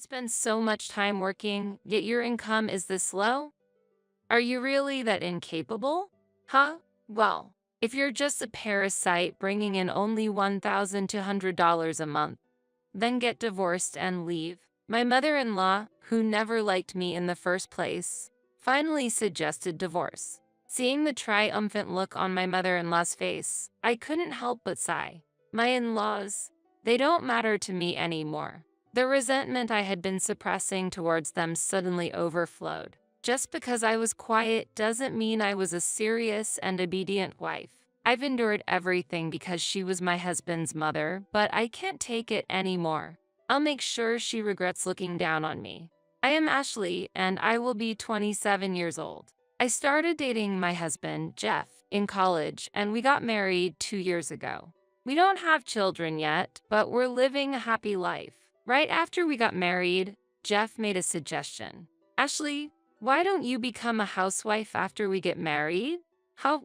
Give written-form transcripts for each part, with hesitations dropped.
spend so much time working, yet your income is this low? Are you really that incapable? Huh? Well, if you're just a parasite bringing in only $1,200 a month, then get divorced and leave. My mother-in-law, who never liked me in the first place, finally suggested divorce. Seeing the triumphant look on my mother-in-law's face, I couldn't help but sigh. My in-laws, they don't matter to me anymore. The resentment I had been suppressing towards them suddenly overflowed. Just because I was quiet doesn't mean I was a serious and obedient wife. I've endured everything because she was my husband's mother, but I can't take it anymore. I'll make sure she regrets looking down on me. I am Ashley, and I will be 27 years old. I started dating my husband, Jeff, in college, and we got married 2 years ago. We don't have children yet, but we're living a happy life. Right after we got married, Jeff made a suggestion. Ashley, why don't you become a housewife after we get married?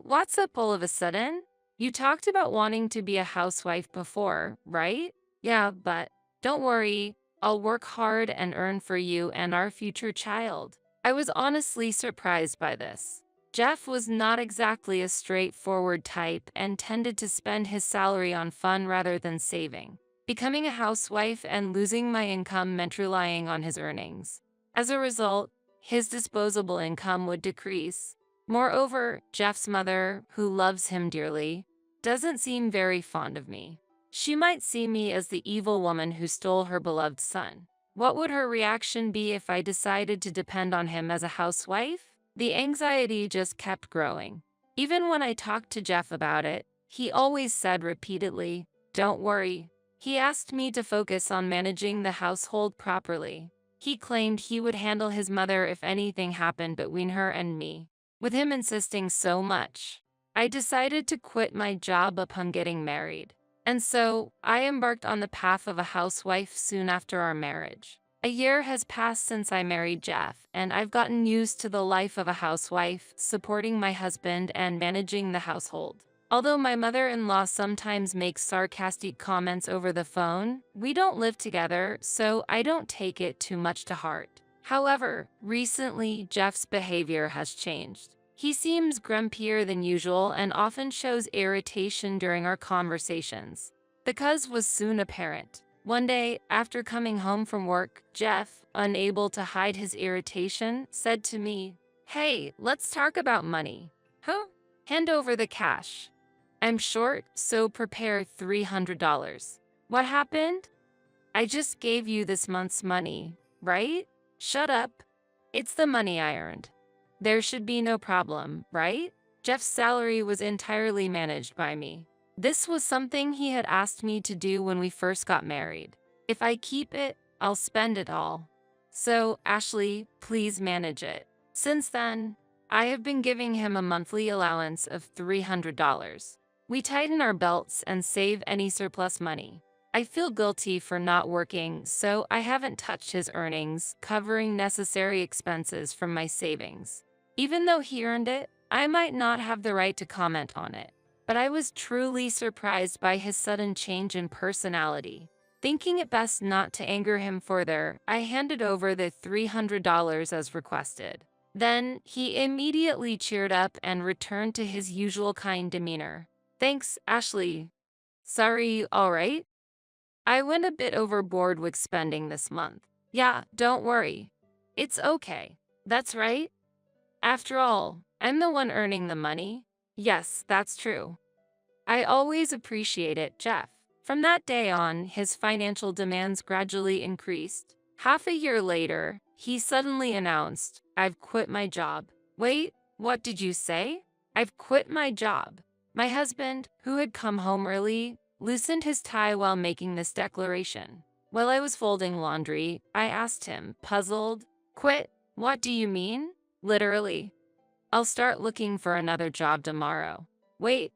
What's up all of a sudden? You talked about wanting to be a housewife before, right? Yeah, but don't worry, I'll work hard and earn for you and our future child. I was honestly surprised by this. Jeff was not exactly a straightforward type and tended to spend his salary on fun rather than saving. Becoming a housewife and losing my income meant relying on his earnings. As a result, his disposable income would decrease. Moreover, Jeff's mother, who loves him dearly, doesn't seem very fond of me. She might see me as the evil woman who stole her beloved son. What would her reaction be if I decided to depend on him as a housewife? The anxiety just kept growing. Even when I talked to Jeff about it, he always said repeatedly, "Don't worry." He asked me to focus on managing the household properly. He claimed he would handle his mother if anything happened between her and me. With him insisting so much, I decided to quit my job upon getting married. And so, I embarked on the path of a housewife soon after our marriage. A year has passed since I married Jeff, and I've gotten used to the life of a housewife, supporting my husband and managing the household. Although my mother-in-law sometimes makes sarcastic comments over the phone, we don't live together, so I don't take it too much to heart. However, recently Jeff's behavior has changed. He seems grumpier than usual and often shows irritation during our conversations. The cause was soon apparent. One day, after coming home from work, Jeff, unable to hide his irritation, said to me, "Hey, let's talk about money." Huh? Hand over the cash. I'm short, so prepare $300. What happened? I just gave you this month's money, right? Shut up. It's the money I earned. There should be no problem, right? Jeff's salary was entirely managed by me. This was something he had asked me to do when we first got married. If I keep it, I'll spend it all. So, Ashley, please manage it. Since then, I have been giving him a monthly allowance of $300. We tighten our belts and save any surplus money. I feel guilty for not working, so I haven't touched his earnings, covering necessary expenses from my savings. Even though he earned it, I might not have the right to comment on it. But I was truly surprised by his sudden change in personality. Thinking it best not to anger him further, I handed over the $300 as requested. Then, he immediately cheered up and returned to his usual kind demeanor. Thanks, Ashley. Sorry, all right? I went a bit overboard with spending this month. Yeah, don't worry. It's okay. That's right. After all, I'm the one earning the money. Yes, that's true. I always appreciate it, Jeff. From that day on, his financial demands gradually increased. Half a year later, he suddenly announced, "I've quit my job." Wait, what did you say? I've quit my job. My husband, who had come home early, loosened his tie while making this declaration. While I was folding laundry, I asked him, puzzled, "Quit? What do you mean?" "Literally. I'll start looking for another job tomorrow." "Wait,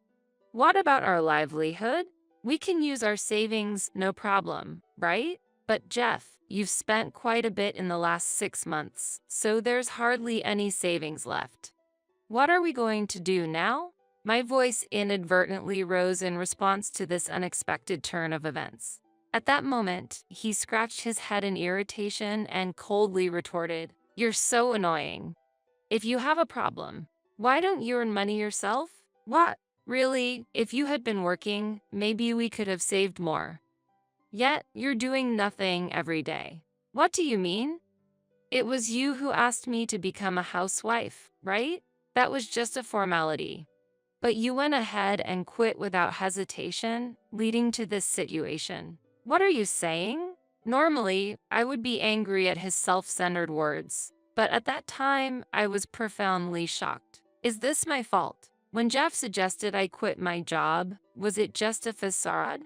what about our livelihood? We can use our savings, no problem, right?" "But Jeff, you've spent quite a bit in the last 6 months, so there's hardly any savings left. What are we going to do now?" My voice inadvertently rose in response to this unexpected turn of events. At that moment, he scratched his head in irritation and coldly retorted, "You're so annoying. If you have a problem, why don't you earn money yourself? What? Really, if you had been working, maybe we could have saved more. Yet, you're doing nothing every day. What do you mean? It was you who asked me to become a housewife, right? That was just a formality. But you went ahead and quit without hesitation, leading to this situation. What are you saying?" Normally, I would be angry at his self-centered words, but at that time, I was profoundly shocked. Is this my fault? When Jeff suggested I quit my job, was it just a facade?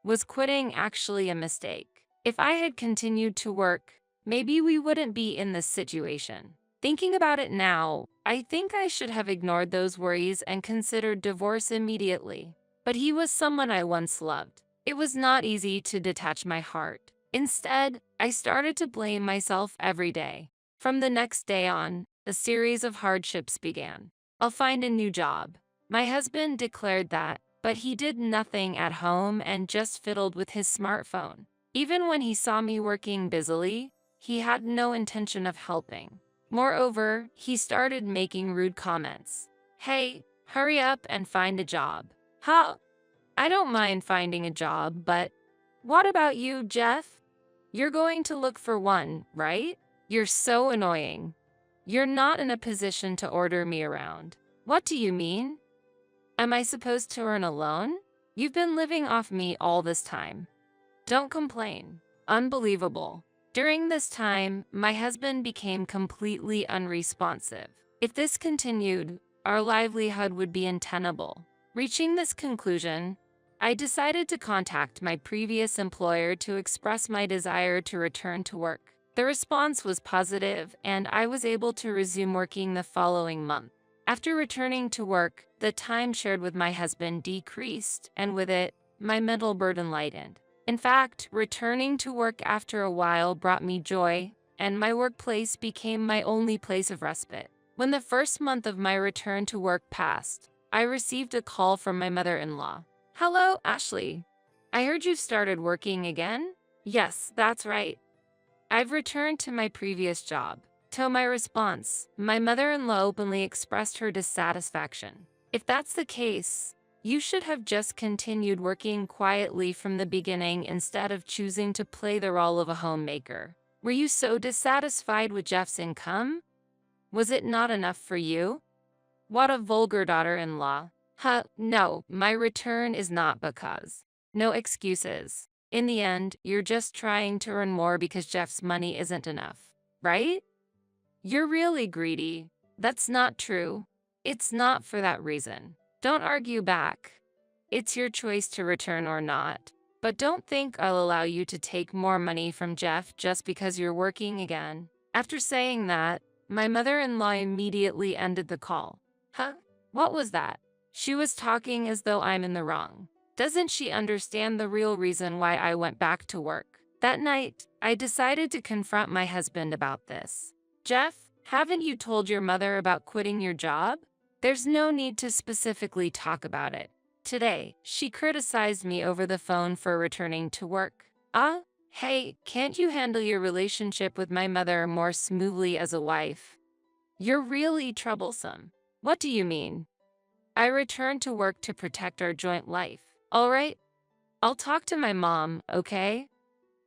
Was quitting actually a mistake? If I had continued to work, maybe we wouldn't be in this situation. Thinking about it now, I think I should have ignored those worries and considered divorce immediately. But he was someone I once loved. It was not easy to detach my heart. Instead, I started to blame myself every day. From the next day on, a series of hardships began. I'll find a new job. My husband declared that, but he did nothing at home and just fiddled with his smartphone. Even when he saw me working busily, he had no intention of helping. Moreover, he started making rude comments. "Hey, hurry up and find a job." "Huh? I don't mind finding a job, but what about you, Jeff? You're going to look for one, right? You're so annoying. You're not in a position to order me around. What do you mean? Am I supposed to earn alone? You've been living off me all this time. Don't complain." Unbelievable. During this time, my husband became completely unresponsive. If this continued, our livelihood would be untenable. Reaching this conclusion, I decided to contact my previous employer to express my desire to return to work. The response was positive, and I was able to resume working the following month. After returning to work, the time shared with my husband decreased, and with it, my mental burden lightened. In fact, returning to work after a while brought me joy, and my workplace became my only place of respite. When the first month of my return to work passed, I received a call from my mother-in-law. "Hello, Ashley. I heard you've started working again?" "Yes, that's right. I've returned to my previous job." To my response, my mother-in-law openly expressed her dissatisfaction. "If that's the case, you should have just continued working quietly from the beginning instead of choosing to play the role of a homemaker. Were you so dissatisfied with Jeff's income? Was it not enough for you? What a vulgar daughter-in-law." No, my return is not because. No excuses. In the end, you're just trying to earn more because Jeff's money isn't enough, right? You're really greedy. That's not true. It's not for that reason. Don't argue back. It's your choice to return or not. But don't think I'll allow you to take more money from Jeff just because you're working again. After saying that, my mother-in-law immediately ended the call. What was that? She was talking as though I'm in the wrong. Doesn't she understand the real reason why I went back to work? That night, I decided to confront my husband about this. "Jeff, haven't you told your mother about quitting your job? There's no need to specifically talk about it. Today, she criticized me over the phone for returning to work. Hey, can't you handle your relationship with my mother more smoothly as a wife? You're really troublesome." "What do you mean?" "I returned to work to protect our joint life." "All right, I'll talk to my mom, okay?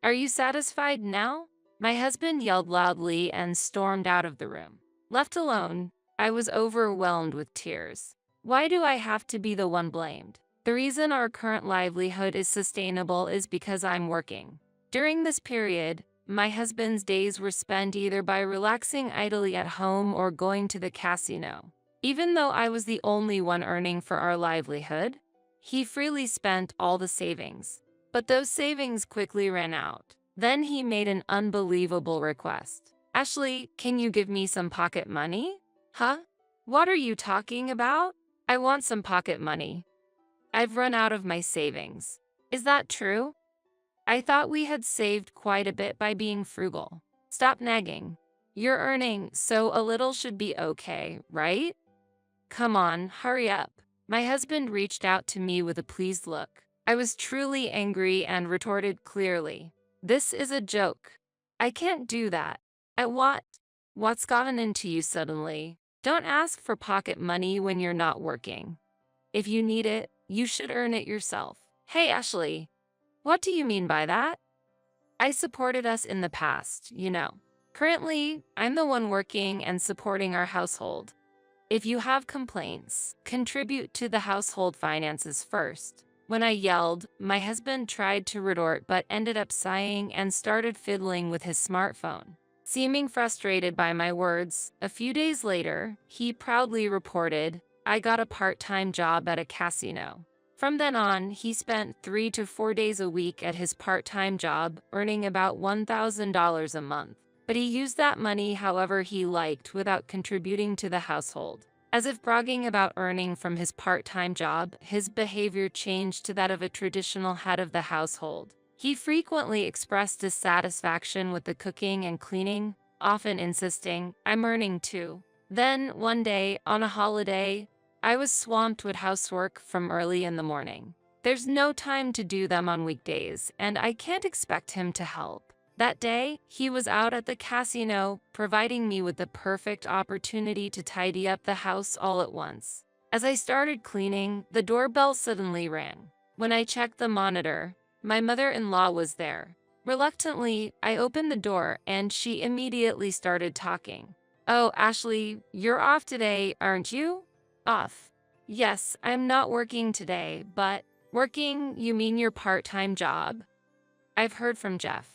Are you satisfied now?" My husband yelled loudly and stormed out of the room. Left alone, I was overwhelmed with tears. Why do I have to be the one blamed? The reason our current livelihood is sustainable is because I'm working. During this period, my husband's days were spent either by relaxing idly at home or going to the casino. Even though I was the only one earning for our livelihood, he freely spent all the savings. But those savings quickly ran out. Then he made an unbelievable request. "Ashley, can you give me some pocket money?" What are you talking about? I want some pocket money. I've run out of my savings. Is that true? I thought we had saved quite a bit by being frugal. Stop nagging. You're earning, so a little should be okay, right? Come on, hurry up. My husband reached out to me with a pleased look. I was truly angry and retorted clearly. This is a joke. I can't do that. At what? What's gotten into you suddenly? Don't ask for pocket money when you're not working. If you need it, you should earn it yourself. Hey, Ashley, what do you mean by that? I supported us in the past, you know. Currently, I'm the one working and supporting our household. If you have complaints, contribute to the household finances first. When I yelled, my husband tried to retort but ended up sighing and started fiddling with his smartphone. Seeming frustrated by my words, a few days later, he proudly reported, I got a part-time job at a casino. From then on, he spent 3 to 4 days a week at his part-time job, earning about $1,000 a month. But he used that money however he liked without contributing to the household. As if bragging about earning from his part-time job, his behavior changed to that of a traditional head of the household. He frequently expressed dissatisfaction with the cooking and cleaning, often insisting, I'm earning too. Then, one day, on a holiday, I was swamped with housework from early in the morning. There's no time to do them on weekdays, and I can't expect him to help. That day, he was out at the casino, providing me with the perfect opportunity to tidy up the house all at once. As I started cleaning, the doorbell suddenly rang. When I checked the monitor, my mother-in-law was there. Reluctantly, I opened the door and she immediately started talking. Oh, Ashley, you're off today, aren't you? Off. Yes, I'm not working today, but working, you mean your part-time job? I've heard from Jeff.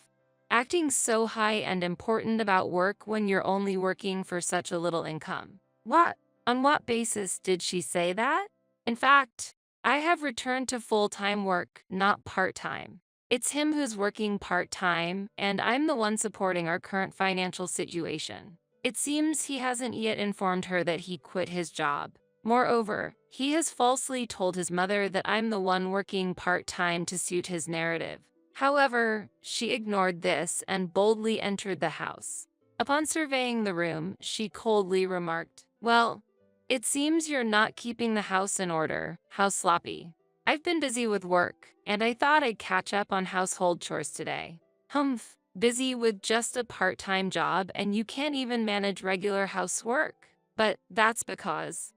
Acting so high and important about work when you're only working for such a little income. What? On what basis did she say that? In fact, I have returned to full-time work, not part-time. It's him who's working part-time, and I'm the one supporting our current financial situation. It seems he hasn't yet informed her that he quit his job. Moreover, he has falsely told his mother that I'm the one working part-time to suit his narrative. However, she ignored this and boldly entered the house. Upon surveying the room, she coldly remarked, well, it seems you're not keeping the house in order. How sloppy. I've been busy with work, and I thought I'd catch up on household chores today. Humph, busy with just a part-time job and you can't even manage regular housework. But that's because…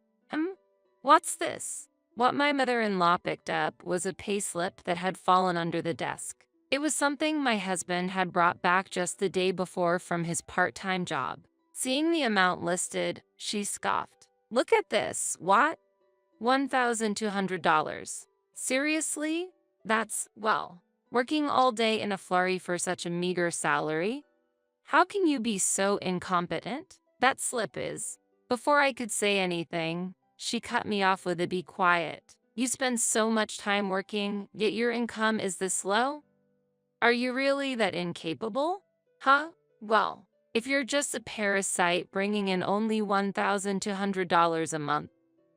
What's this? What my mother-in-law picked up was a payslip that had fallen under the desk. It was something my husband had brought back just the day before from his part-time job. Seeing the amount listed, she scoffed. Look at this. What? $1,200. Seriously? That's, well, working all day in a flurry for such a meager salary? How can you be so incompetent? That slip is… Before I could say anything, she cut me off with a be quiet. You spend so much time working, yet your income is this low? Are you really that incapable? Huh? Well, if you're just a parasite bringing in only $1,200 a month,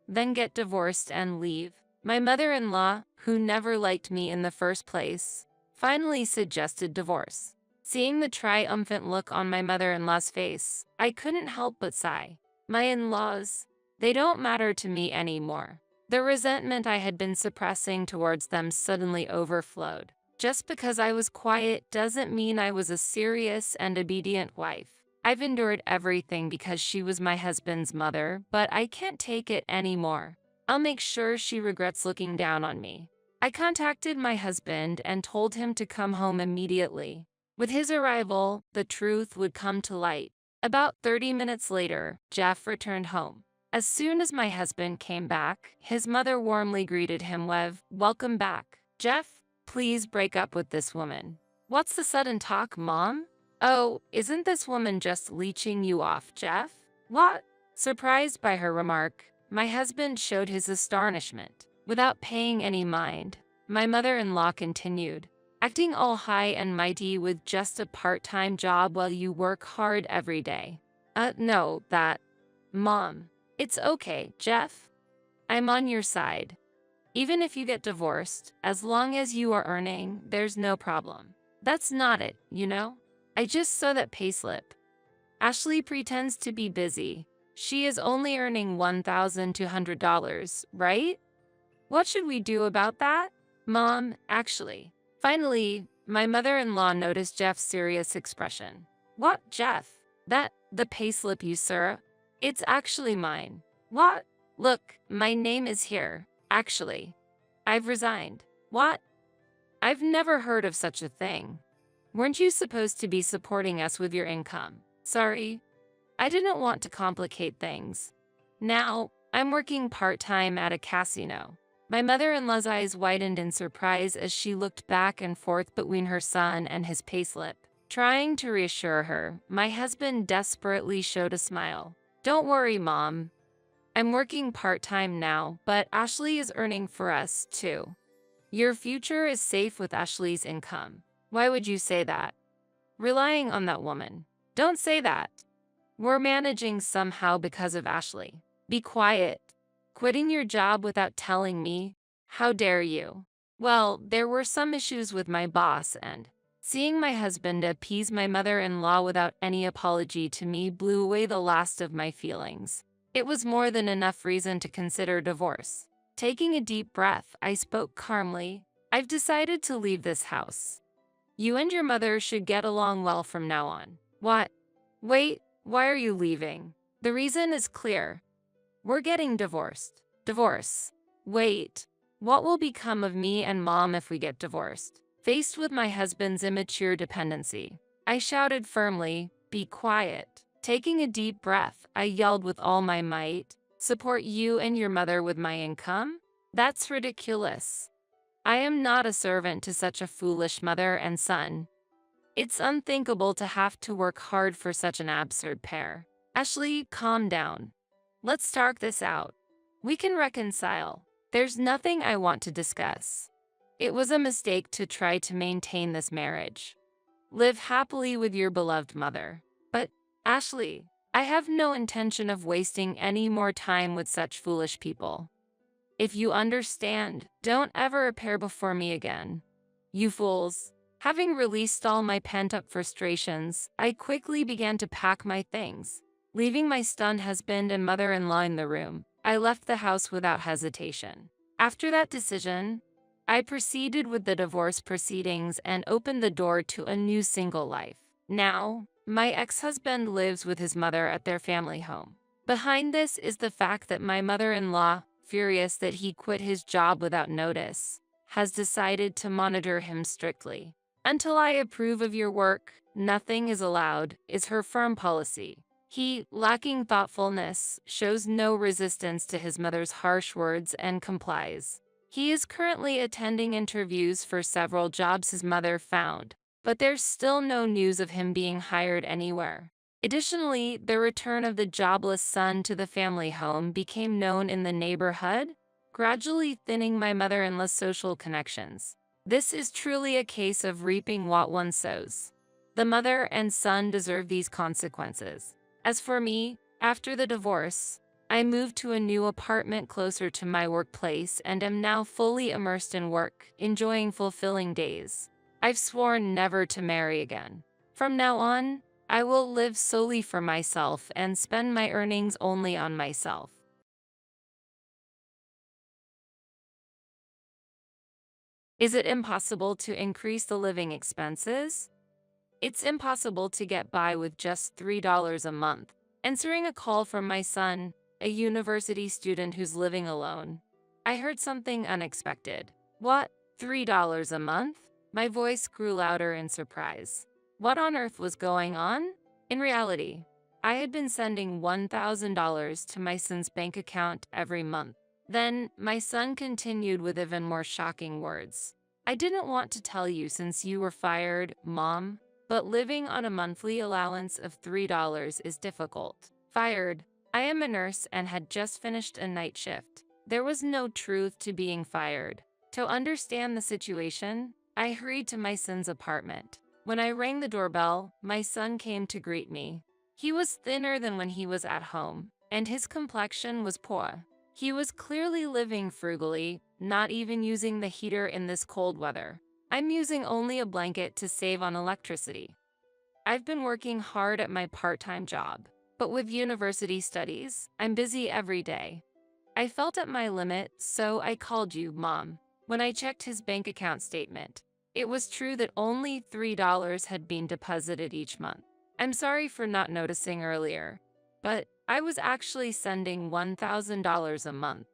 then get divorced and leave. My mother-in-law, who never liked me in the first place, finally suggested divorce. Seeing the triumphant look on my mother-in-law's face, I couldn't help but sigh. My in-laws, they don't matter to me anymore. The resentment I had been suppressing towards them suddenly overflowed. Just because I was quiet doesn't mean I was a serious and obedient wife. I've endured everything because she was my husband's mother, but I can't take it anymore. I'll make sure she regrets looking down on me. I contacted my husband and told him to come home immediately. With his arrival, the truth would come to light. About 30 minutes later, Jeff returned home. As soon as my husband came back, his mother warmly greeted him with, "Welcome back, Jeff. Please break up with this woman." What's the sudden talk, Mom? Oh, isn't this woman just leeching you off, Jeff? What? Surprised by her remark, my husband showed his astonishment. Without paying any mind, my mother-in-law continued, acting all high and mighty with just a part-time job while you work hard every day. No, that… Mom. It's okay, Jeff. I'm on your side. Even if you get divorced, as long as you are earning, there's no problem. That's not it, you know? I just saw that payslip. Ashley pretends to be busy. She is only earning $1,200, right? What should we do about that? Mom, actually. Finally, my mother-in-law noticed Jeff's serious expression. What, Jeff? The payslip you, sir? It's actually mine. What? Look, my name is here. Actually, I've resigned. What? I've never heard of such a thing. Weren't you supposed to be supporting us with your income? Sorry, I didn't want to complicate things. Now, I'm working part-time at a casino. My mother-in-law's eyes widened in surprise as she looked back and forth between her son and his payslip. Trying to reassure her, my husband desperately showed a smile. Don't worry, Mom. I'm working part-time now, but Ashley is earning for us, too. Your future is safe with Ashley's income. Why would you say that? Relying on that woman. Don't say that. We're managing somehow because of Ashley. Be quiet. Quitting your job without telling me? How dare you? Well, there were some issues with my boss, and seeing my husband appease my mother-in-law without any apology to me blew away the last of my feelings. It was more than enough reason to consider divorce. Taking a deep breath, I spoke calmly. I've decided to leave this house. You and your mother should get along well from now on. What? Wait, why are you leaving? The reason is clear. We're getting divorced. Divorce. Wait, what will become of me and Mom if we get divorced? Faced with my husband's immature dependency, I shouted firmly, "Be quiet." Taking a deep breath, I yelled with all my might, "Support you and your mother with my income? That's ridiculous. I am not a servant to such a foolish mother and son. It's unthinkable to have to work hard for such an absurd pair." Ashley, calm down. Let's talk this out. We can reconcile. There's nothing I want to discuss. It was a mistake to try to maintain this marriage. Live happily with your beloved mother. But, Ashley, I have no intention of wasting any more time with such foolish people. If you understand, don't ever appear before me again. You fools. Having released all my pent-up frustrations, I quickly began to pack my things. Leaving my stunned husband and mother-in-law in the room, I left the house without hesitation. After that decision, I proceeded with the divorce proceedings and opened the door to a new single life. Now, my ex-husband lives with his mother at their family home. Behind this is the fact that my mother-in-law, furious that he quit his job without notice, has decided to monitor him strictly. Until I approve of your work, nothing is allowed, is her firm policy. He, lacking thoughtfulness, shows no resistance to his mother's harsh words and complies. He is currently attending interviews for several jobs his mother found, but there's still no news of him being hired anywhere. Additionally, the return of the jobless son to the family home became known in the neighborhood, gradually thinning my mother-in-law's social connections. This is truly a case of reaping what one sows. The mother and son deserve these consequences. As for me, after the divorce, I moved to a new apartment closer to my workplace and am now fully immersed in work, enjoying fulfilling days. I've sworn never to marry again. From now on, I will live solely for myself and spend my earnings only on myself. Is it impossible to increase the living expenses? It's impossible to get by with just $3 a month. Answering a call from my son, a university student who's living alone, I heard something unexpected. What? $3 a month? My voice grew louder in surprise. What on earth was going on? In reality, I had been sending $1,000 to my son's bank account every month. Then, my son continued with even more shocking words. "I didn't want to tell you since you were fired, Mom, but living on a monthly allowance of $3 is difficult." Fired. I am a nurse and had just finished a night shift. There was no truth to being fired. To understand the situation, I hurried to my son's apartment. When I rang the doorbell, my son came to greet me. He was thinner than when he was at home, and his complexion was poor. He was clearly living frugally, not even using the heater in this cold weather. I'm using only a blanket to save on electricity. I've been working hard at my part-time job, but with university studies, I'm busy every day. I felt at my limit, so I called you, Mom. When I checked his bank account statement, it was true that only $3 had been deposited each month. I'm sorry for not noticing earlier, but I was actually sending $1,000 a month.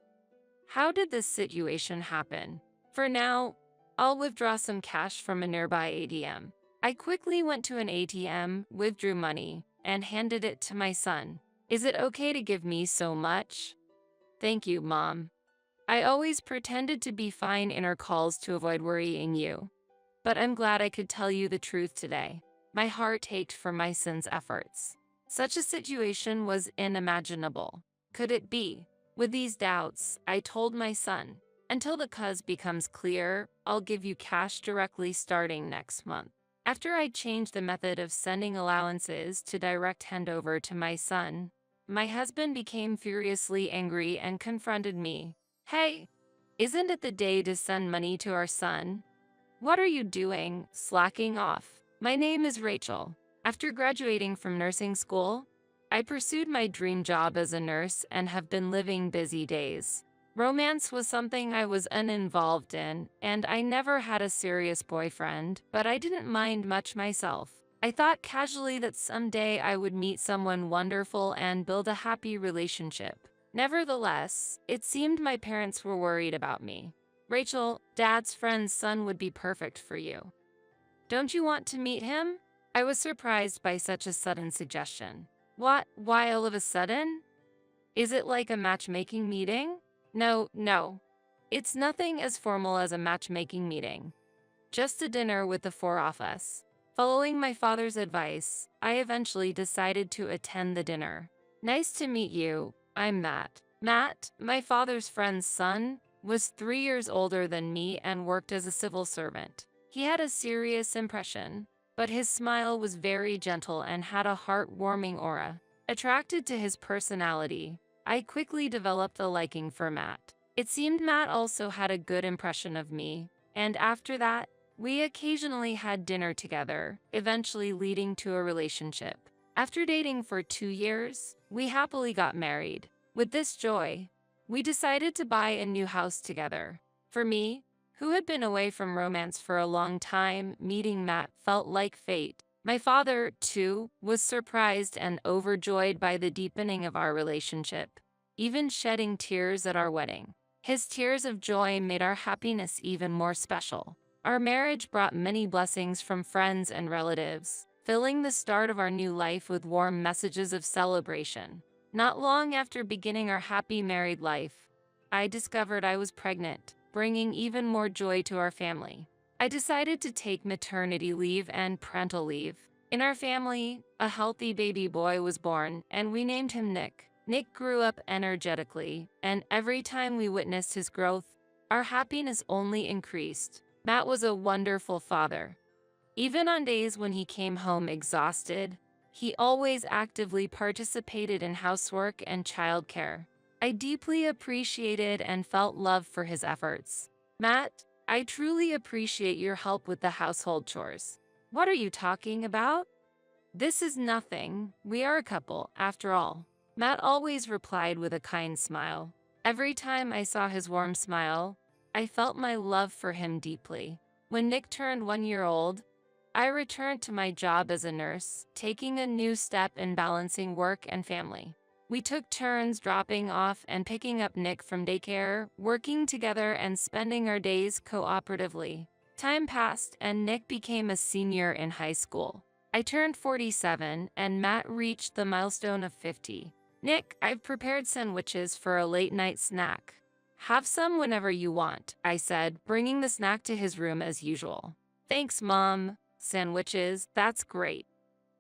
How did this situation happen? For now, I'll withdraw some cash from a nearby ATM. I quickly went to an ATM, withdrew money, and handed it to my son. Is it okay to give me so much? Thank you, Mom. I always pretended to be fine in our calls to avoid worrying you. But I'm glad I could tell you the truth today. My heart ached for my son's efforts. Such a situation was unimaginable. Could it be? With these doubts, I told my son, until the cause becomes clear, I'll give you cash directly starting next month. After I changed the method of sending allowances to direct handover to my son, my husband became furiously angry and confronted me. Hey, isn't it the day to send money to our son? What are you doing, slacking off? My name is Rachel. After graduating from nursing school, I pursued my dream job as a nurse and have been living busy days. Romance was something I was uninvolved in, and I never had a serious boyfriend, but I didn't mind much myself. I thought casually that someday I would meet someone wonderful and build a happy relationship. Nevertheless, it seemed my parents were worried about me. Rachel, Dad's friend's son would be perfect for you. Don't you want to meet him? I was surprised by such a sudden suggestion. What? Why all of a sudden? Is it like a matchmaking meeting? No. It's nothing as formal as a matchmaking meeting. Just a dinner with the four of us. Following my father's advice, I eventually decided to attend the dinner. Nice to meet you. I'm Matt. Matt, my father's friend's son, was 3 years older than me and worked as a civil servant. He had a serious impression, but his smile was very gentle and had a heartwarming aura. Attracted to his personality, I quickly developed a liking for Matt. It seemed Matt also had a good impression of me, and after that, we occasionally had dinner together, eventually leading to a relationship. After dating for 2 years, we happily got married. With this joy, we decided to buy a new house together. For me, who had been away from romance for a long time, meeting Matt felt like fate. My father, too, was surprised and overjoyed by the deepening of our relationship, even shedding tears at our wedding. His tears of joy made our happiness even more special. Our marriage brought many blessings from friends and relatives, filling the start of our new life with warm messages of celebration. Not long after beginning our happy married life, I discovered I was pregnant, bringing even more joy to our family. I decided to take maternity leave and parental leave. In our family, a healthy baby boy was born, and we named him Nick. Nick grew up energetically, and every time we witnessed his growth, our happiness only increased. Matt was a wonderful father. Even on days when he came home exhausted, he always actively participated in housework and childcare. I deeply appreciated and felt love for his efforts. Matt, I truly appreciate your help with the household chores. What are you talking about? This is nothing. We are a couple, after all. Matt always replied with a kind smile. Every time I saw his warm smile, I felt my love for him deeply. When Nick turned 1 year old, I returned to my job as a nurse, taking a new step in balancing work and family. We took turns dropping off and picking up Nick from daycare, working together and spending our days cooperatively. Time passed and Nick became a senior in high school. I turned 47 and Matt reached the milestone of 50. Nick, I've prepared sandwiches for a late-night snack. Have some whenever you want, I said, bringing the snack to his room as usual. Thanks, Mom. Sandwiches, that's great.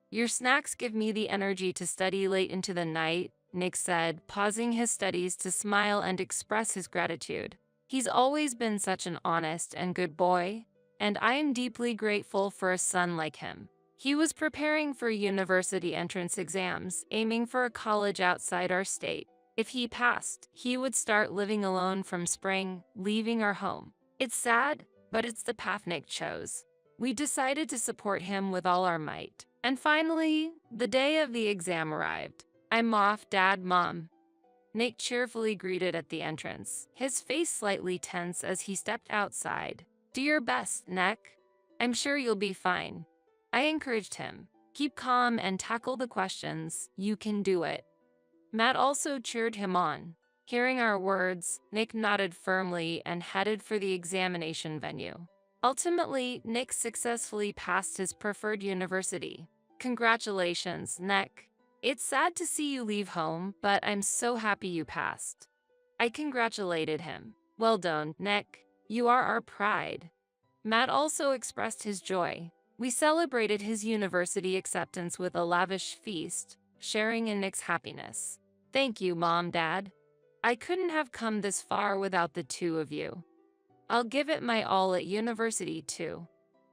Your snacks give me the energy to study late into the night, Nick said, pausing his studies to smile and express his gratitude. He's always been such an honest and good boy, and I am deeply grateful for a son like him. He was preparing for university entrance exams, aiming for a college outside our state. If he passed, he would start living alone from spring, leaving our home. It's sad, but it's the path Nick chose. We decided to support him with all our might. And finally, the day of the exam arrived. I'm off, Dad, Mom. Nick cheerfully greeted at the entrance, his face slightly tense as he stepped outside. Do your best, Nick. I'm sure you'll be fine. I encouraged him. Keep calm and tackle the questions. You can do it. Matt also cheered him on. Hearing our words, Nick nodded firmly and headed for the examination venue. Ultimately, Nick successfully passed his preferred university. Congratulations, Nick. It's sad to see you leave home, but I'm so happy you passed. I congratulated him. Well done, Nick. You are our pride. Matt also expressed his joy. We celebrated his university acceptance with a lavish feast, sharing in Nick's happiness. Thank you, Mom, Dad. I couldn't have come this far without the two of you. I'll give it my all at university, too.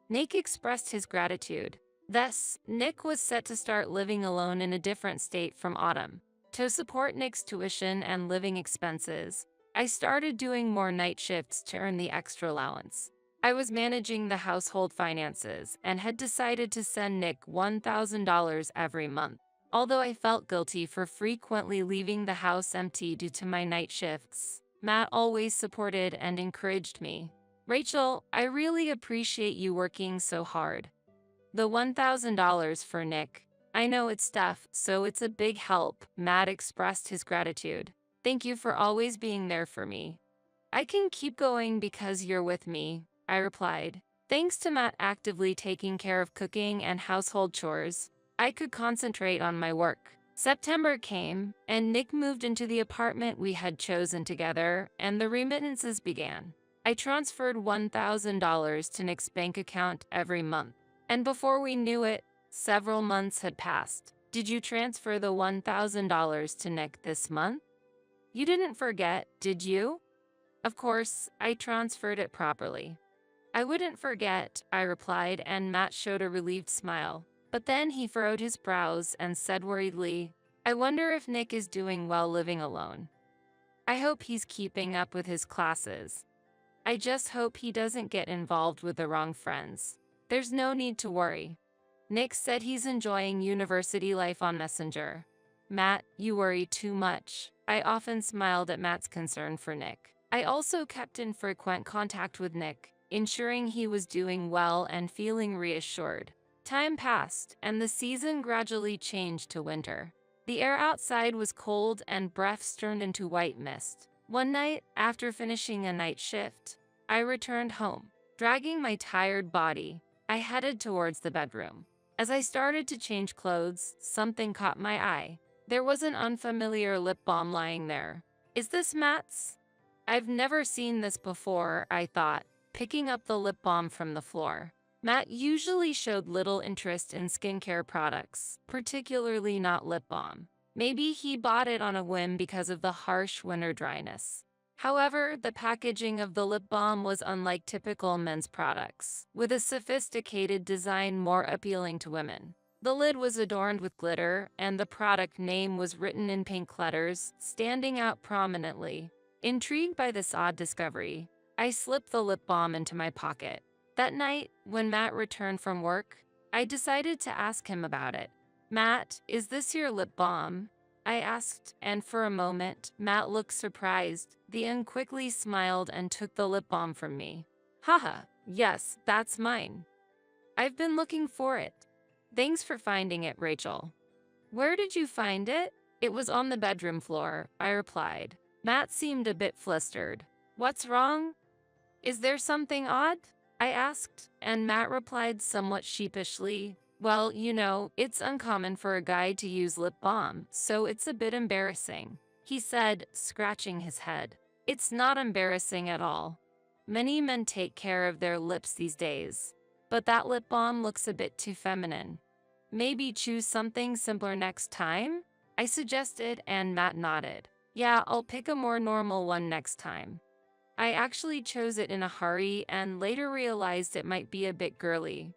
Nick expressed his gratitude. Thus, Nick was set to start living alone in a different state from autumn. To support Nick's tuition and living expenses, I started doing more night shifts to earn the extra allowance. I was managing the household finances and had decided to send Nick $1,000 every month. Although I felt guilty for frequently leaving the house empty due to my night shifts, Matt always supported and encouraged me. Rachel, I really appreciate you working so hard. The $1,000 for Nick. I know it's tough, so it's a big help. Matt expressed his gratitude. Thank you for always being there for me. I can keep going because you're with me, I replied. Thanks to Matt actively taking care of cooking and household chores, I could concentrate on my work. September came, and Nick moved into the apartment we had chosen together, and the remittances began. I transferred $1,000 to Nick's bank account every month. And before we knew it, several months had passed. Did you transfer the $1,000 to Nick this month? You didn't forget, did you? Of course, I transferred it properly. I wouldn't forget, I replied, and Matt showed a relieved smile. But then he furrowed his brows and said worriedly, I wonder if Nick is doing well living alone. I hope he's keeping up with his classes. I just hope he doesn't get involved with the wrong friends. There's no need to worry. Nick said he's enjoying university life on Messenger. Matt, you worry too much. I often smiled at Matt's concern for Nick. I also kept in frequent contact with Nick, ensuring he was doing well and feeling reassured. Time passed, and the season gradually changed to winter. The air outside was cold and breaths turned into white mist. One night, after finishing a night shift, I returned home. Dragging my tired body, I headed towards the bedroom. As I started to change clothes, something caught my eye. There was an unfamiliar lip balm lying there. Is this Matt's? I've never seen this before, I thought, picking up the lip balm from the floor. Matt usually showed little interest in skincare products, particularly not lip balm. Maybe he bought it on a whim because of the harsh winter dryness. However, the packaging of the lip balm was unlike typical men's products, with a sophisticated design more appealing to women. The lid was adorned with glitter, and the product name was written in pink letters, standing out prominently. Intrigued by this odd discovery, I slipped the lip balm into my pocket. That night, when Matt returned from work, I decided to ask him about it. Matt, is this your lip balm? I asked, and for a moment, Matt looked surprised, then quickly smiled and took the lip balm from me. Haha, yes, that's mine. I've been looking for it. Thanks for finding it, Rachel. Where did you find it? It was on the bedroom floor, I replied. Matt seemed a bit flustered. What's wrong? Is there something odd? I asked, and Matt replied somewhat sheepishly, well, you know, it's uncommon for a guy to use lip balm, so it's a bit embarrassing. He said, scratching his head. It's not embarrassing at all. Many men take care of their lips these days, but that lip balm looks a bit too feminine. Maybe choose something simpler next time? I suggested, and Matt nodded. Yeah, I'll pick a more normal one next time. I actually chose it in a hurry and later realized it might be a bit girly.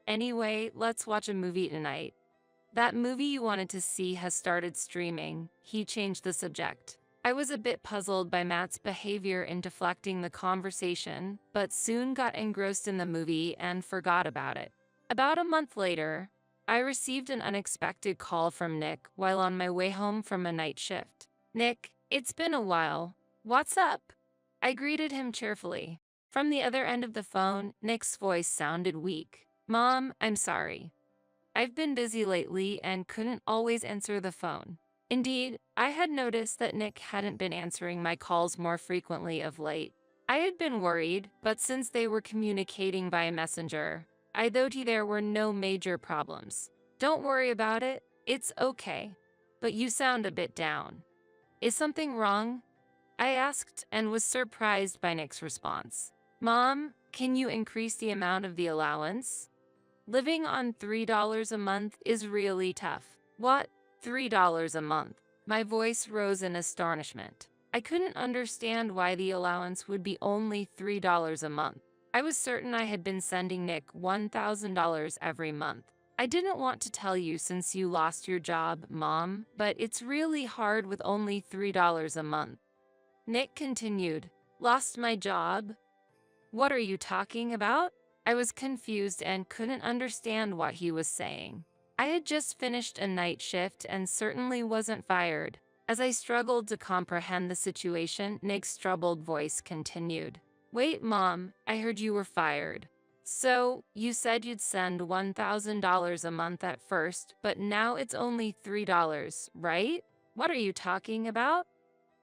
Anyway, let's watch a movie tonight. That movie you wanted to see has started streaming. He changed the subject. I was a bit puzzled by Matt's behavior in deflecting the conversation, but soon got engrossed in the movie and forgot about it. About a month later, I received an unexpected call from Nick while on my way home from a night shift. Nick, It's been a while. What's up? I greeted him cheerfully. From the other end of the phone, Nick's voice sounded weak. Mom, I'm sorry. I've been busy lately and couldn't always answer the phone. Indeed, I had noticed that Nick hadn't been answering my calls more frequently of late. I had been worried, but since they were communicating via messenger, I thought there were no major problems. Don't worry about it, it's okay. But you sound a bit down. Is something wrong? I asked and was surprised by Nick's response. Mom, can you increase the amount of the allowance? Living on $3 a month is really tough. What? $3 a month? My voice rose in astonishment. I couldn't understand why the allowance would be only $3 a month. I was certain I had been sending Nick $1,000 every month. I didn't want to tell you since you lost your job, Mom, but it's really hard with only $3 a month. Nick continued, Lost my job? What are you talking about? I was confused and couldn't understand what he was saying. I had just finished a night shift and certainly wasn't fired. As I struggled to comprehend the situation, Nick's troubled voice continued. Wait, Mom, I heard you were fired. So, you said you'd send $1,000 a month at first, but now it's only $3, right? What are you talking about?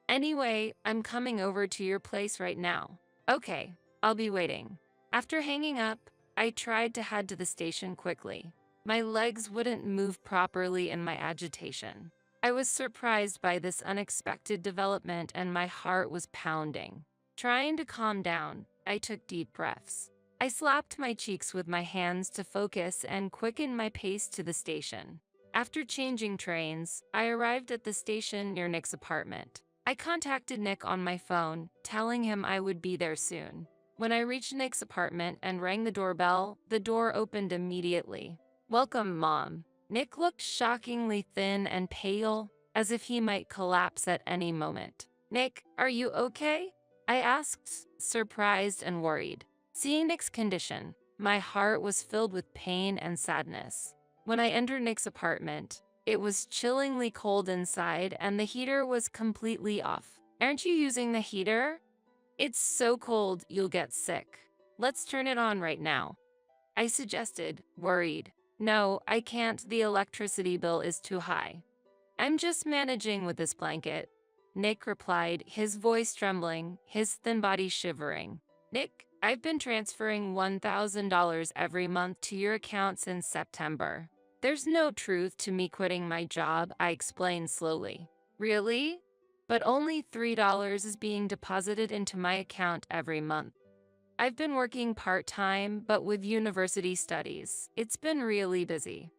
Anyway, I'm coming over to your place right now. Okay, I'll be waiting. After hanging up, I tried to head to the station quickly. My legs wouldn't move properly in my agitation. I was surprised by this unexpected development and my heart was pounding. Trying to calm down, I took deep breaths. I slapped my cheeks with my hands to focus and quicken my pace to the station. After changing trains, I arrived at the station near Nick's apartment. I contacted Nick on my phone, telling him I would be there soon. When I reached Nick's apartment and rang the doorbell, the door opened immediately. Welcome, Mom. Nick looked shockingly thin and pale, as if he might collapse at any moment. Nick, are you okay? I asked, surprised and worried. Seeing Nick's condition, my heart was filled with pain and sadness. When I entered Nick's apartment, it was chillingly cold inside and the heater was completely off. Aren't you using the heater? It's so cold, you'll get sick. Let's turn it on right now. I suggested, worried. No, I can't. The electricity bill is too high. I'm just managing with this blanket. Nick replied, his voice trembling, his thin body shivering. Nick, I've been transferring $1,000 every month to your account since September. There's no truth to me quitting my job, I explained slowly. Really? But only $3 is being deposited into my account every month. I've been working part-time, but with university studies, it's been really busy.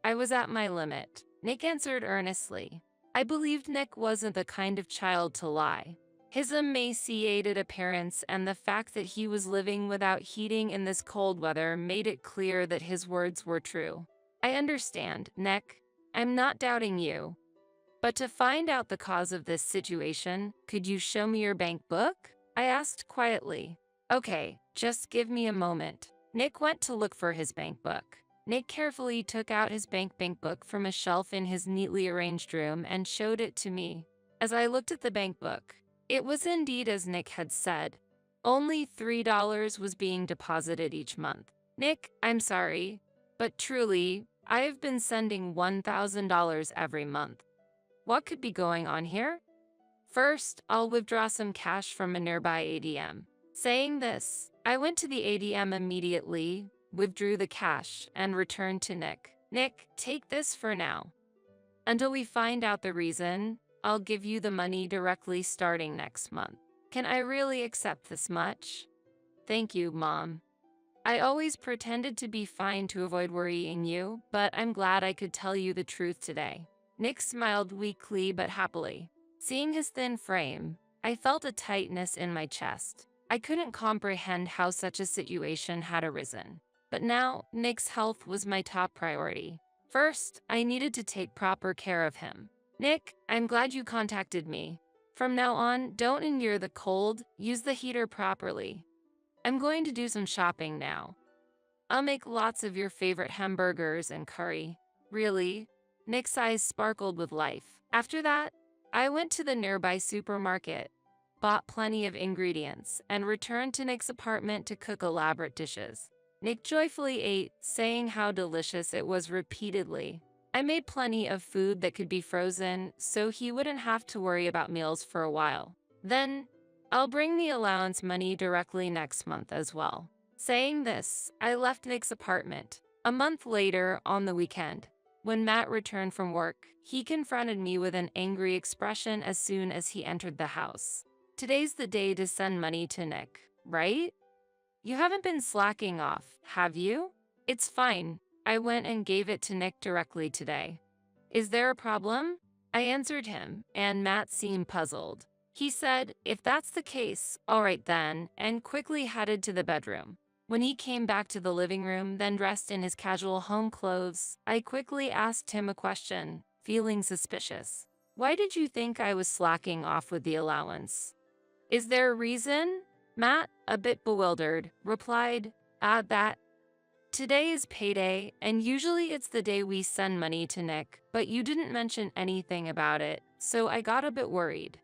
I was at my limit, Nick answered earnestly. I believed Nick wasn't the kind of child to lie. His emaciated appearance and the fact that he was living without heating in this cold weather made it clear that his words were true. I understand, Nick. I'm not doubting you. But to find out the cause of this situation, could you show me your bank book? I asked quietly. Okay, just give me a moment. Nick went to look for his bank book. Nick carefully took out his bank book from a shelf in his neatly arranged room and showed it to me. As I looked at the bank book, it was indeed as Nick had said. Only $3 was being deposited each month. Nick, I'm sorry, but truly, I have been sending $1,000 every month. What could be going on here? First, I'll withdraw some cash from a nearby ATM. Saying this, I went to the ATM immediately, withdrew the cash, and returned to Nick. Nick, take this for now. Until we find out the reason, I'll give you the money directly starting next month. Can I really accept this much? Thank you, Mom. I always pretended to be fine to avoid worrying you, but I'm glad I could tell you the truth today. Nick smiled weakly but happily. Seeing his thin frame, I felt a tightness in my chest. I couldn't comprehend how such a situation had arisen. But now, Nick's health was my top priority. First, I needed to take proper care of him. Nick, I'm glad you contacted me. From now on, don't endure the cold, use the heater properly. I'm going to do some shopping now. I'll make lots of your favorite hamburgers and curry. Really? Nick's eyes sparkled with life. After that, I went to the nearby supermarket, bought plenty of ingredients, and returned to Nick's apartment to cook elaborate dishes. Nick joyfully ate, saying how delicious it was repeatedly. I made plenty of food that could be frozen, so he wouldn't have to worry about meals for a while. Then, I'll bring the allowance money directly next month as well. Saying this, I left Nick's apartment. A month later, on the weekend, when Matt returned from work, he confronted me with an angry expression as soon as he entered the house. Today's the day to send money to Nick, right? You haven't been slacking off, have you? It's fine. I went and gave it to Nick directly today. Is there a problem? I answered him, and Matt seemed puzzled. He said, if that's the case, all right then, and quickly headed to the bedroom. When he came back to the living room, then dressed in his casual home clothes, I quickly asked him a question, feeling suspicious. Why did you think I was slacking off with the allowance? Is there a reason? Matt, a bit bewildered, replied, that. Today is payday, and usually it's the day we send money to Nick, but you didn't mention anything about it, so I got a bit worried.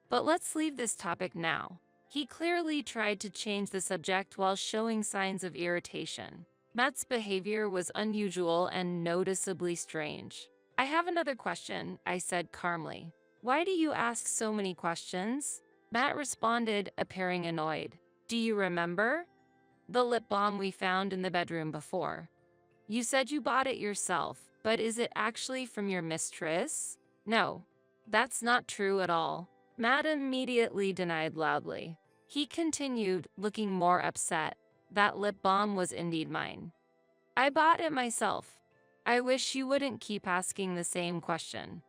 But let's leave this topic now. He clearly tried to change the subject while showing signs of irritation. Matt's behavior was unusual and noticeably strange. I have another question, I said calmly. Why do you ask so many questions? Matt responded, appearing annoyed. Do you remember? The lip balm we found in the bedroom before. You said you bought it yourself, but is it actually from your mistress? No, that's not true at all. Matt immediately denied loudly. He continued, looking more upset. That lip balm was indeed mine. I bought it myself. I wish you wouldn't keep asking the same question.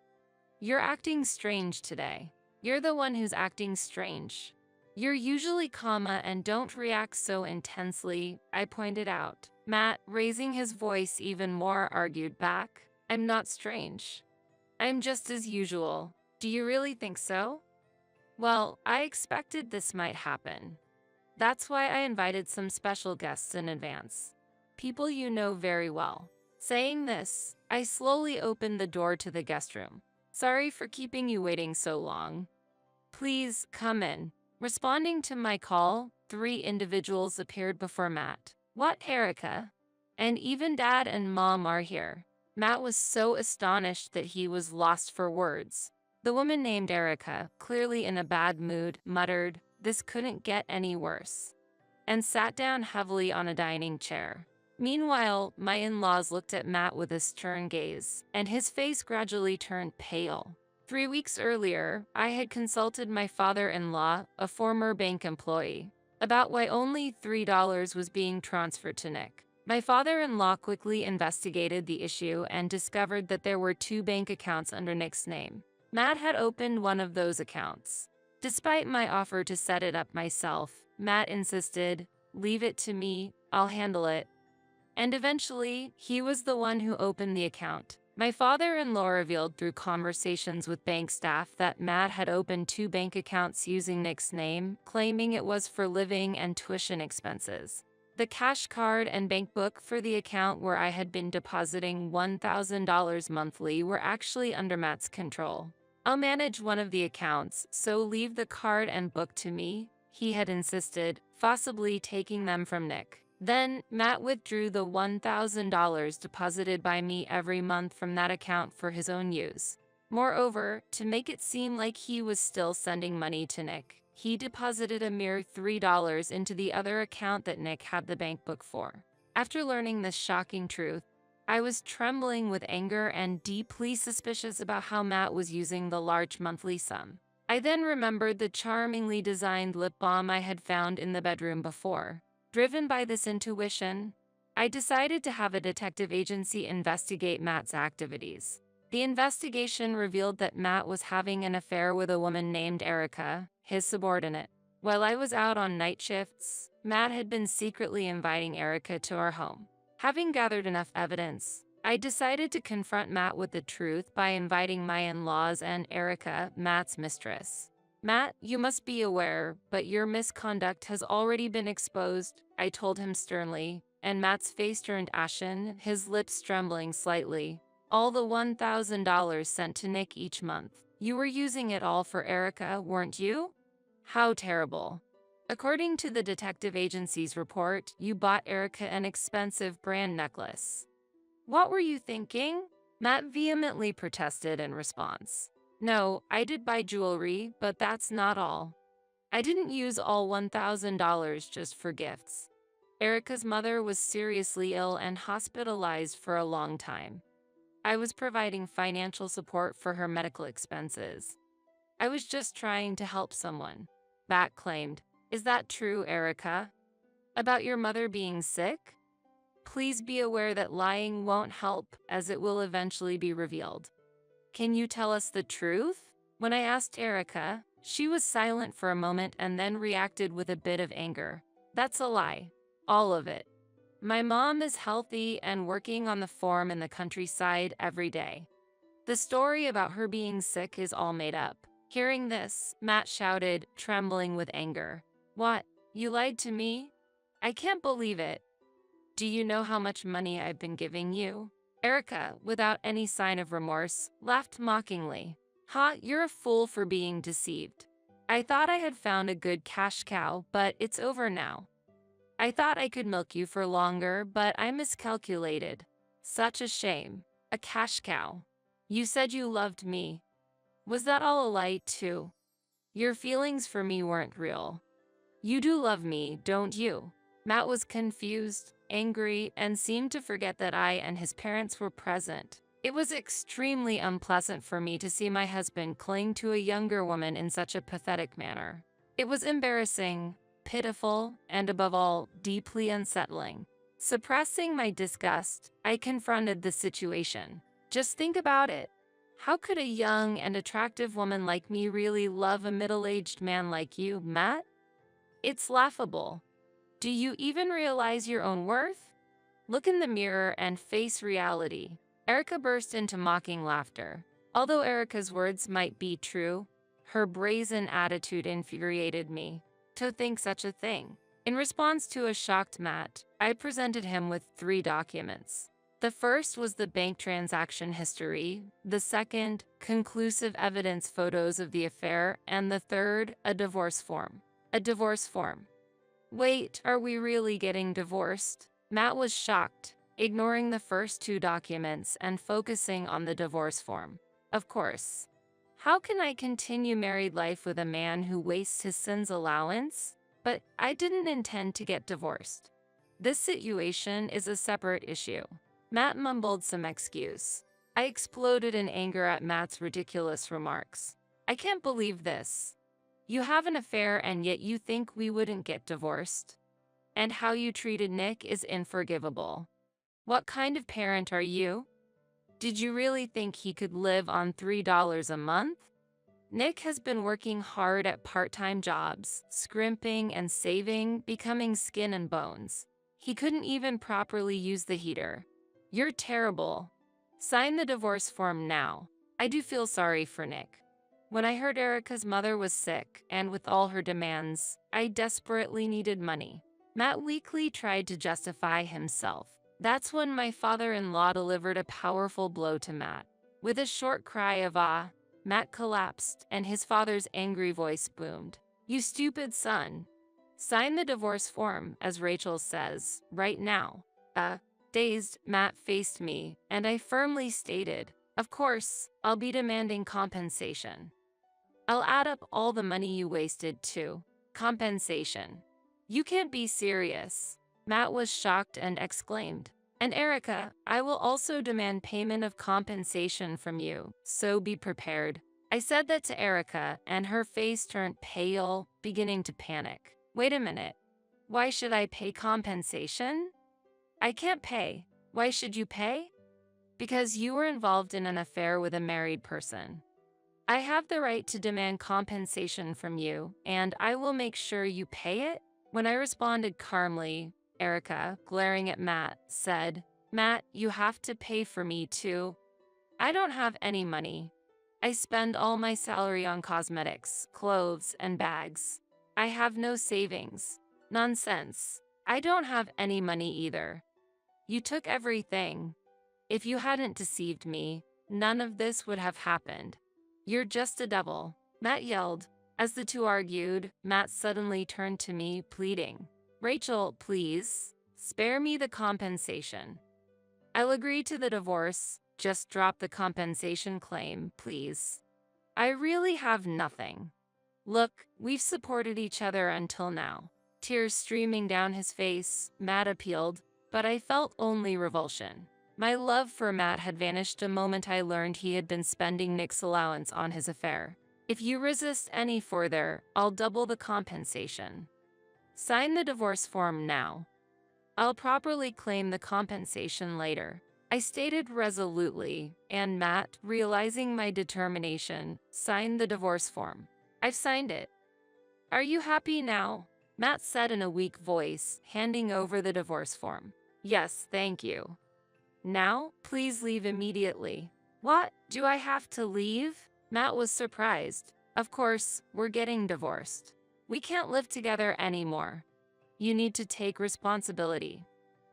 You're acting strange today. You're the one who's acting strange. You're usually calm and don't react so intensely, I pointed out. Matt, raising his voice even more, argued back. I'm not strange. I'm just as usual. Do you really think so? Well, I expected this might happen. That's why I invited some special guests in advance. People you know very well. Saying this, I slowly opened the door to the guest room. Sorry for keeping you waiting so long. Please, come in. Responding to my call, 3 individuals appeared before Matt. What, Erica? And even Dad and Mom are here. Matt was so astonished that he was lost for words. The woman named Erica, clearly in a bad mood, muttered, "This couldn't get any worse," and sat down heavily on a dining chair. Meanwhile, my in-laws looked at Matt with a stern gaze, and his face gradually turned pale. 3 weeks earlier, I had consulted my father-in-law, a former bank employee, about why only $3 was being transferred to Nick. My father-in-law quickly investigated the issue and discovered that there were 2 bank accounts under Nick's name. Matt had opened one of those accounts. Despite my offer to set it up myself, Matt insisted, "Leave it to me, I'll handle it." And eventually, he was the one who opened the account. My father-in-law revealed through conversations with bank staff that Matt had opened 2 bank accounts using Nick's name, claiming it was for living and tuition expenses. The cash card and bank book for the account where I had been depositing $1,000 monthly were actually under Matt's control. I'll manage one of the accounts, so leave the card and book to me, he had insisted, possibly taking them from Nick. Then, Matt withdrew the $1,000 deposited by me every month from that account for his own use. Moreover, to make it seem like he was still sending money to Nick, he deposited a mere $3 into the other account that Nick had the bank book for. After learning this shocking truth, I was trembling with anger and deeply suspicious about how Matt was using the large monthly sum. I then remembered the charmingly designed lip balm I had found in the bedroom before. Driven by this intuition, I decided to have a detective agency investigate Matt's activities. The investigation revealed that Matt was having an affair with a woman named Erica, his subordinate. While I was out on night shifts, Matt had been secretly inviting Erica to our home. Having gathered enough evidence, I decided to confront Matt with the truth by inviting my in-laws and Erica, Matt's mistress. Matt, you must be aware, but your misconduct has already been exposed, I told him sternly, and Matt's face turned ashen, his lips trembling slightly. All the $1,000 sent to Nick each month, You were using it all for Erica, weren't you? How terrible. According to the detective agency's report, you bought Erica an expensive brand necklace. What were you thinking? Matt vehemently protested in response. No, I did buy jewelry, but that's not all. I didn't use all $1,000 just for gifts. Erica's mother was seriously ill and hospitalized for a long time. I was providing financial support for her medical expenses. I was just trying to help someone. Matt claimed. Is that true, Erica? About your mother being sick? Please be aware that lying won't help, as it will eventually be revealed. Can you tell us the truth? When I asked Erica, she was silent for a moment and then reacted with a bit of anger. That's a lie. All of it. My mom is healthy and working on the farm in the countryside every day. The story about her being sick is all made up. Hearing this, Matt shouted, trembling with anger. What? You lied to me? I can't believe it. Do you know how much money I've been giving you? Erica, without any sign of remorse, laughed mockingly. Ha, you're a fool for being deceived. I thought I had found a good cash cow, but it's over now. I thought I could milk you for longer, but I miscalculated. Such a shame. A cash cow. You said you loved me. Was that all a lie, too? Your feelings for me weren't real. You do love me, don't you? Matt was confused, angry, and seemed to forget that I and his parents were present. It was extremely unpleasant for me to see my husband cling to a younger woman in such a pathetic manner. It was embarrassing, pitiful, and above all, deeply unsettling. Suppressing my disgust, I confronted the situation. Just think about it. How could a young and attractive woman like me really love a middle-aged man like you, Matt? It's laughable. Do you even realize your own worth? Look in the mirror and face reality. Erica burst into mocking laughter. Although Erica's words might be true, her brazen attitude infuriated me. To think such a thing. In response to a shocked Matt, I presented him with 3 documents. The first was the bank transaction history, the second, conclusive evidence photos of the affair, and the third, a divorce form. A divorce form. Wait, are we really getting divorced? Matt was shocked, ignoring the first 2 documents and focusing on the divorce form. Of course. How can I continue married life with a man who wastes his son's allowance? But I didn't intend to get divorced. This situation is a separate issue. Matt mumbled some excuse. I exploded in anger at Matt's ridiculous remarks. I can't believe this. You have an affair and yet you think we wouldn't get divorced? And how you treated Nick is unforgivable. What kind of parent are you? Did you really think he could live on $3 a month? Nick has been working hard at part-time jobs, scrimping and saving, becoming skin and bones. He couldn't even properly use the heater. You're terrible. Sign the divorce form now. I do feel sorry for Nick. When I heard Erica's mother was sick, and with all her demands, I desperately needed money. Matt weakly tried to justify himself. That's when my father-in-law delivered a powerful blow to Matt. With a short cry of ah, Matt collapsed, and his father's angry voice boomed. You stupid son. Sign the divorce form, as Rachel says, right now. Dazed, Matt faced me, and I firmly stated, of course, I'll be demanding compensation. I'll add up all the money you wasted too. Compensation. You can't be serious. Matt was shocked and exclaimed. And Erica, I will also demand payment of compensation from you, so be prepared. I said that to Erica, and her face turned pale, beginning to panic. Wait a minute. Why should I pay compensation? I can't pay. Why should you pay? Because you were involved in an affair with a married person. I have the right to demand compensation from you, and I will make sure you pay it. When I responded calmly, Erica, glaring at Matt, said, Matt, you have to pay for me too. I don't have any money. I spend all my salary on cosmetics, clothes, and bags. I have no savings. Nonsense. I don't have any money either. You took everything. If you hadn't deceived me, none of this would have happened. You're just a devil, Matt yelled. As the two argued, Matt suddenly turned to me, pleading, Rachel, please, spare me the compensation. I'll agree to the divorce, just drop the compensation claim, please. I really have nothing. Look, we've supported each other until now. Tears streaming down his face, Matt appealed, but I felt only revulsion. My love for Matt had vanished the moment I learned he had been spending Nick's allowance on his affair. If you resist any further, I'll double the compensation. Sign the divorce form now. I'll properly claim the compensation later, I stated resolutely, and Matt, realizing my determination, signed the divorce form. I've signed it. Are you happy now? Matt said in a weak voice, handing over the divorce form. Yes, thank you. Now, please leave immediately. What? Do I have to leave? Matt was surprised. Of course, we're getting divorced. We can't live together anymore. You need to take responsibility.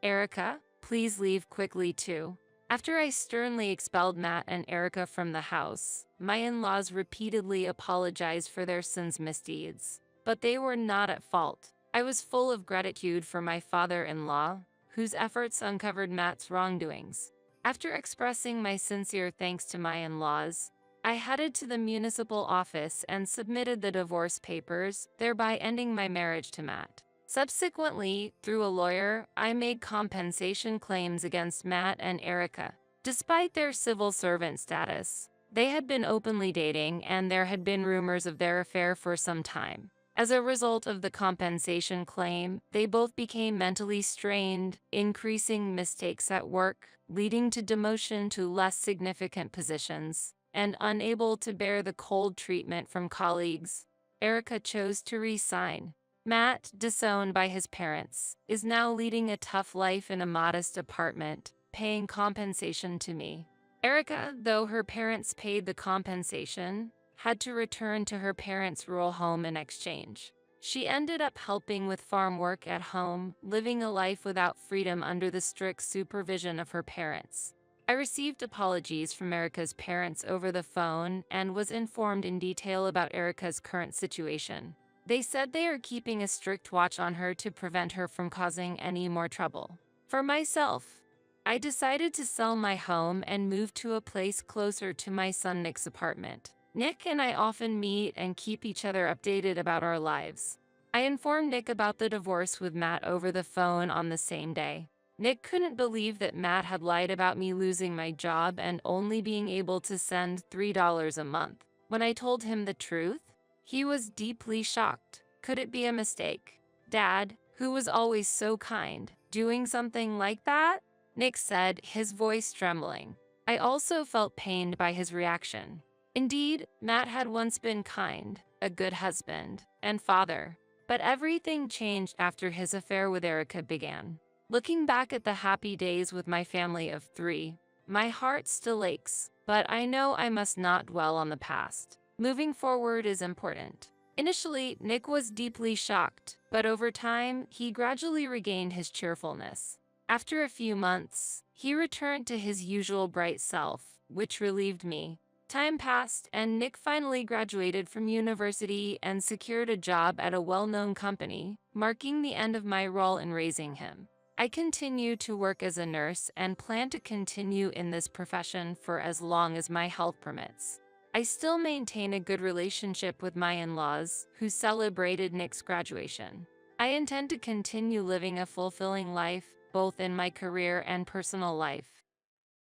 Erica, please leave quickly too. After I sternly expelled Matt and Erica from the house, my in-laws repeatedly apologized for their son's misdeeds. But they were not at fault. I was full of gratitude for my father-in-law, whose efforts uncovered Matt's wrongdoings. After expressing my sincere thanks to my in-laws, I headed to the municipal office and submitted the divorce papers, thereby ending my marriage to Matt. Subsequently, through a lawyer, I made compensation claims against Matt and Erica. Despite their civil servant status, they had been openly dating and there had been rumors of their affair for some time. As a result of the compensation claim, they both became mentally strained, increasing mistakes at work, leading to demotion to less significant positions, and unable to bear the cold treatment from colleagues. Erica chose to resign. Matt, disowned by his parents, is now leading a tough life in a modest apartment, paying compensation to me. Erica, though her parents paid the compensation, had to return to her parents' rural home in exchange. She ended up helping with farm work at home, living a life without freedom under the strict supervision of her parents. I received apologies from Erica's parents over the phone and was informed in detail about Erica's current situation. They said they are keeping a strict watch on her to prevent her from causing any more trouble. For myself, I decided to sell my home and move to a place closer to my son Nick's apartment. Nick and I often meet and keep each other updated about our lives. I informed Nick about the divorce with Matt over the phone on the same day. Nick couldn't believe that Matt had lied about me losing my job and only being able to send $3 a month. When I told him the truth, he was deeply shocked. Could it be a mistake? Dad, who was always so kind, doing something like that? Nick said, his voice trembling. I also felt pained by his reaction. Indeed, Matt had once been kind, a good husband, and father. But everything changed after his affair with Erica began. Looking back at the happy days with my family of 3, my heart still aches, but I know I must not dwell on the past. Moving forward is important. Initially, Nick was deeply shocked, but over time, he gradually regained his cheerfulness. After a few months, he returned to his usual bright self, which relieved me. Time passed, and Nick finally graduated from university and secured a job at a well-known company, marking the end of my role in raising him. I continue to work as a nurse and plan to continue in this profession for as long as my health permits. I still maintain a good relationship with my in-laws, who celebrated Nick's graduation. I intend to continue living a fulfilling life, both in my career and personal life.